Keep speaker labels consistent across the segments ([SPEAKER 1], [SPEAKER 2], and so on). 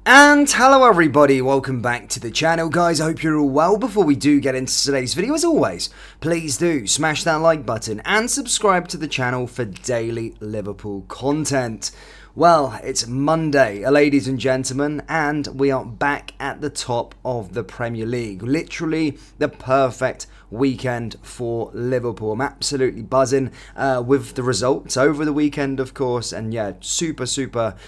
[SPEAKER 1] And hello everybody, welcome back to the channel guys. I hope you're all well. Before we do get into today's video, as always, please do smash that like button and subscribe to the channel for daily Liverpool content. Well, it's Monday, ladies and gentlemen, and we are back at the top of the Premier League. Literally the perfect weekend for Liverpool. I'm absolutely buzzing with the results over the weekend, of course, and yeah, super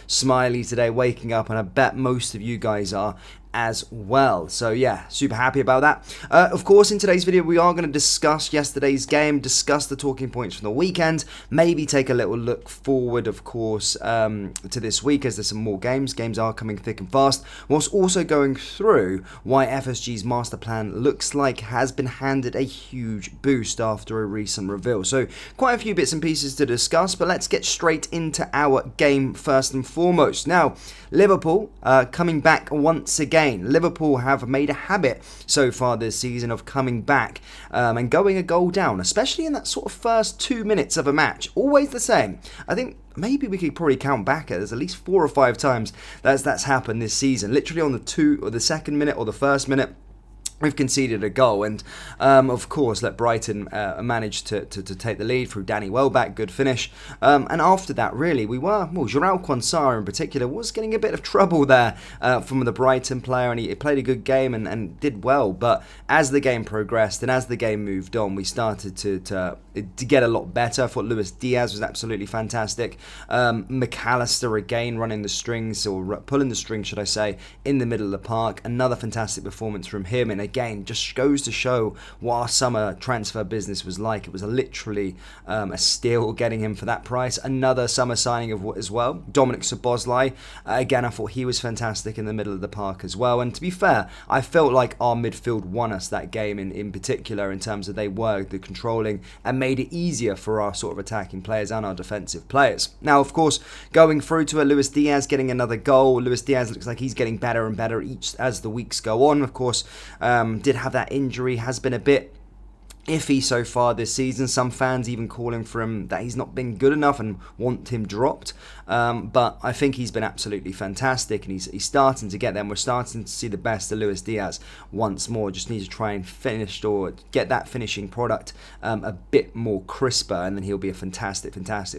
[SPEAKER 1] smiley today waking up, and I bet most of you guys are as well. So yeah, super happy about that. Of course, in today's video, we are going to discuss yesterday's game, discuss the talking points from the weekend, maybe take a little look forward, of course, to this week, as there's some more games. Games are coming thick and fast, whilst also going through why FSG's Masterplan looks like has been handed a huge boost after a recent reveal. So quite a few bits and pieces to discuss, but let's get straight into our game first and foremost. Now, Liverpool coming back once again. Liverpool have made a habit so far this season of coming back and going a goal down, especially in that sort of first 2 minutes of a match. Always the same. I think maybe we could probably count back there's at least 4 or 5 times that's happened this season. Literally on the second minute or the first minute, we've conceded a goal, and of course let Brighton manage to take the lead through Danny Welbeck, good finish, and after that really Jurgen Quansah in particular was getting a bit of trouble there from the Brighton player, and he played a good game and did well, but as the game progressed and as the game moved on, we started to get a lot better. I thought Luis Diaz was absolutely fantastic. McAllister again running the strings, or pulling the strings should I say, in the middle of the park. Another fantastic performance from him, and again, just goes to show what our summer transfer business was like. It was literally a steal getting him for that price. Another summer signing as well, Dominic Szoboszlai. Again, I thought he was fantastic in the middle of the park as well. And to be fair, I felt like our midfield won us that game in particular, in terms of they were the controlling and made it easier for our sort of attacking players and our defensive players. Now, of course, going through to Luis Diaz getting another goal. Luis Diaz looks like he's getting better and better as the weeks go on. Of course, did have that injury, has been a bit iffy so far this season. Some fans even calling for him that he's not been good enough and want him dropped. But I think he's been absolutely fantastic, and he's starting to get there. And we're starting to see the best of Luis Diaz once more. Just need to try and finish or get that finishing product a bit more crisper, and then he'll be a fantastic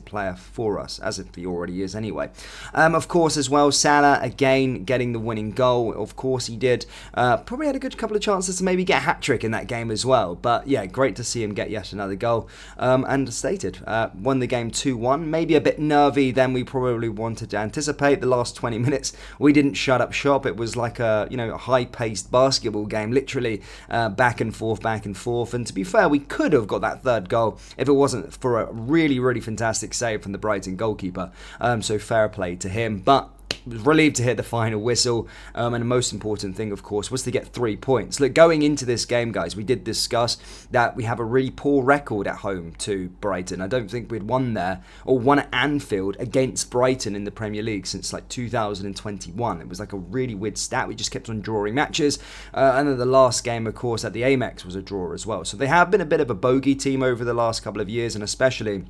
[SPEAKER 1] player for us, as if he already is anyway. Of course, as well, Salah again getting the winning goal. Of course he did. Probably had a good couple of chances to maybe get a hat-trick in that game as well. But yeah, great to see him get yet another goal. And stated, won the game 2-1. Maybe a bit nervy than we probably wanted to anticipate. The last 20 minutes, we didn't shut up shop. It was like a high-paced basketball game, literally back and forth. And to be fair, we could have got that third goal if it wasn't for a really fantastic save from the Brighton goalkeeper. So fair play to him. But was relieved to hear the final whistle, and the most important thing, of course, was to get 3 points. Look, going into this game, guys, we did discuss that we have a really poor record at home to Brighton. I don't think we'd won there or won at Anfield against Brighton in the Premier League since like 2021. It was like a really weird stat. We just kept on drawing matches, and then the last game, of course, at the Amex was a draw as well. So they have been a bit of a bogey team over the last couple of years, and especially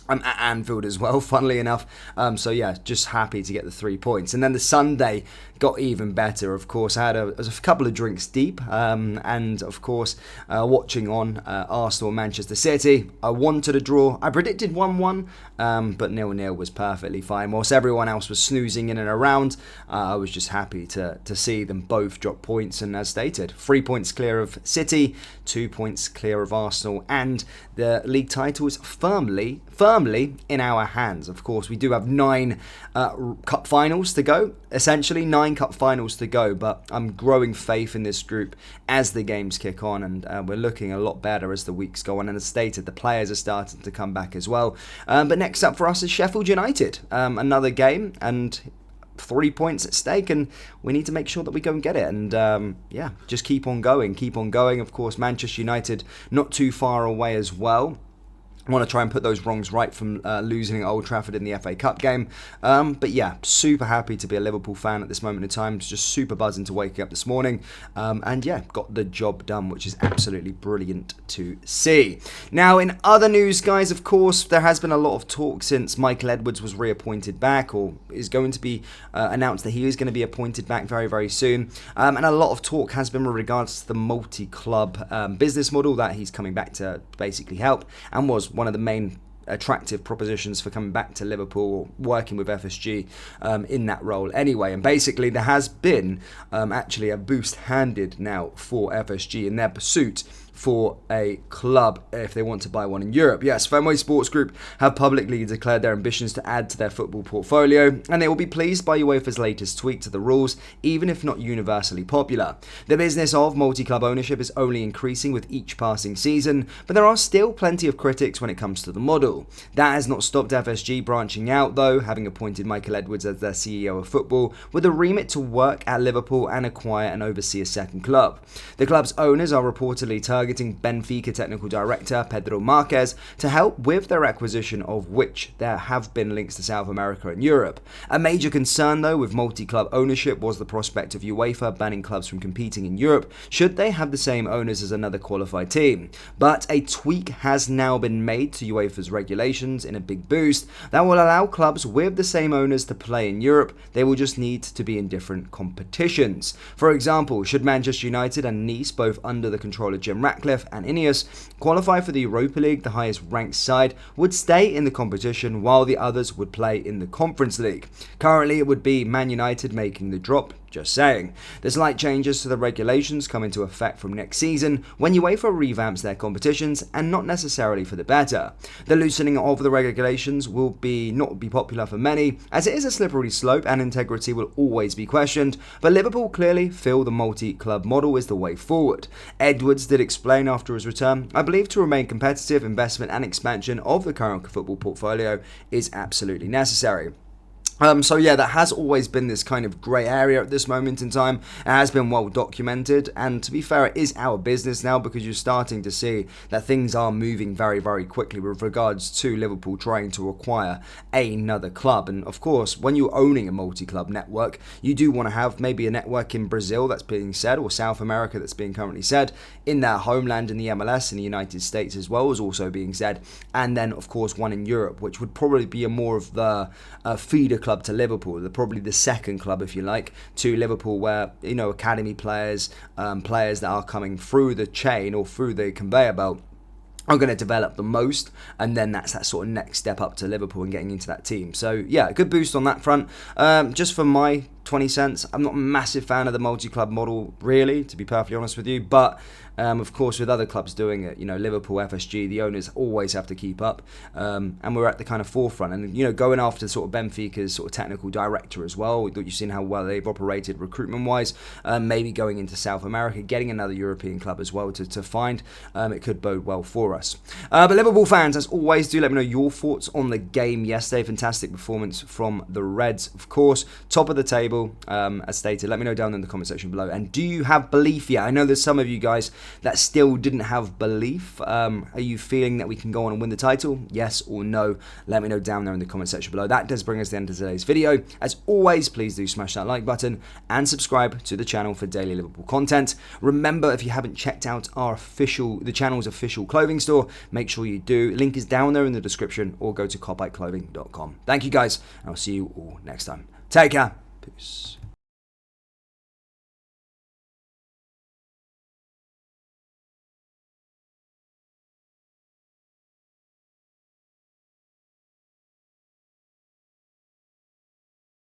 [SPEAKER 1] at Anfield as well, funnily enough. So yeah, just happy to get the 3 points. And then the Sunday got even better, of course. I had a couple of drinks deep, and of course, watching on Arsenal Manchester City. I wanted a draw. I predicted 1-1, but 0-0 was perfectly fine. Whilst everyone else was snoozing in and around, I was just happy to see them both drop points. And as stated, 3 points clear of City, 2 points clear of Arsenal, and the league title is firmly in our hands. Of course, we do have 9 cup finals to go, essentially 9 cup finals to go, but I'm growing faith in this group as the games kick on, and we're looking a lot better as the weeks go on. And as stated, the players are starting to come back as well. But next up for us is Sheffield United. Another game, and 3 points at stake, and we need to make sure that we go and get it. And yeah, just keep on going. Of course, Manchester United not too far away as well. I want to try and put those wrongs right from losing at Old Trafford in the FA Cup game. But yeah, super happy to be a Liverpool fan at this moment in time. Just super buzzing to waking up this morning. And yeah, got the job done, which is absolutely brilliant to see. Now, in other news, guys, of course, there has been a lot of talk since Michael Edwards was reappointed back, or is going to be announced that he is going to be appointed back very, very soon. And a lot of talk has been with regards to the multi-club business model that he's coming back to basically help, and was one of the main attractive propositions for coming back to Liverpool, or working with FSG in that role anyway. And basically there has been actually a boost handed now for FSG in their pursuit for a club if they want to buy one in Europe. Yes, Fenway Sports Group have publicly declared their ambitions to add to their football portfolio, and they will be pleased by UEFA's latest tweak to the rules, even if not universally popular. The business of multi-club ownership is only increasing with each passing season, but there are still plenty of critics when it comes to the model. That has not stopped FSG branching out though, having appointed Michael Edwards as their CEO of football, with a remit to work at Liverpool and acquire and oversee a second club. The club's owners are reportedly targeting Benfica technical director Pedro Marques to help with their acquisition, of which there have been links to South America and Europe. A major concern though with multi-club ownership was the prospect of UEFA banning clubs from competing in Europe should they have the same owners as another qualified team. But a tweak has now been made to UEFA's regulations in a big boost that will allow clubs with the same owners to play in Europe. They will just need to be in different competitions. For example, should Manchester United and Nice, both under the control of Jim Ratcliffe and Ineos, qualify for the Europa League, the highest ranked side would stay in the competition while the others would play in the Conference League. Currently it would be Man United making the drop. Just saying. The slight changes to the regulations come into effect from next season when UEFA revamps their competitions, and not necessarily for the better. The loosening of the regulations will not be popular for many, as it is a slippery slope and integrity will always be questioned, but Liverpool clearly feel the multi-club model is the way forward. Edwards did explain after his return, "I believe to remain competitive, investment and expansion of the current football portfolio is absolutely necessary." So yeah, that has always been this kind of grey area at this moment in time. It has been well documented, and to be fair, it is our business now, because you're starting to see that things are moving very, very quickly with regards to Liverpool trying to acquire another club. And of course, when you're owning a multi-club network, you do want to have maybe a network in Brazil that's being said, or South America that's being currently said, in their homeland in the MLS, in the United States as well, is also being said, and then of course one in Europe, which would probably be a more of the feeder club to Liverpool, probably the second club, if you like, to Liverpool, where, you know, academy players, players that are coming through the chain or through the conveyor belt, are going to develop the most, and then that's that sort of next step up to Liverpool and getting into that team. So yeah, a good boost on that front. Just for my 20 cents, I'm not a massive fan of the multi-club model, really, to be perfectly honest with you, but of course with other clubs doing it, you know, Liverpool, FSG, the owners always have to keep up, and we're at the kind of forefront, and you know, going after sort of Benfica's sort of technical director as well. You've seen how well they've operated recruitment wise, maybe going into South America, getting another European club as well to find, it could bode well for us. But Liverpool fans, as always, do let me know your thoughts on the game yesterday. Fantastic performance from the Reds, of course, top of the table, as stated. Let me know down in the comment section below. And do you have belief yet? I know there's some of you guys that still didn't have belief. Are you feeling that we can go on and win the title? Yes or no? Let me know down there in the comment section below. That does bring us to the end of today's video. As always, please do smash that like button and subscribe to the channel for daily Liverpool content. Remember, if you haven't checked out the channel's official clothing store, make sure you do. Link is down there in the description, or go to copbikeclothing.com. Thank you guys, and I'll see you all next time. Take care. Peace.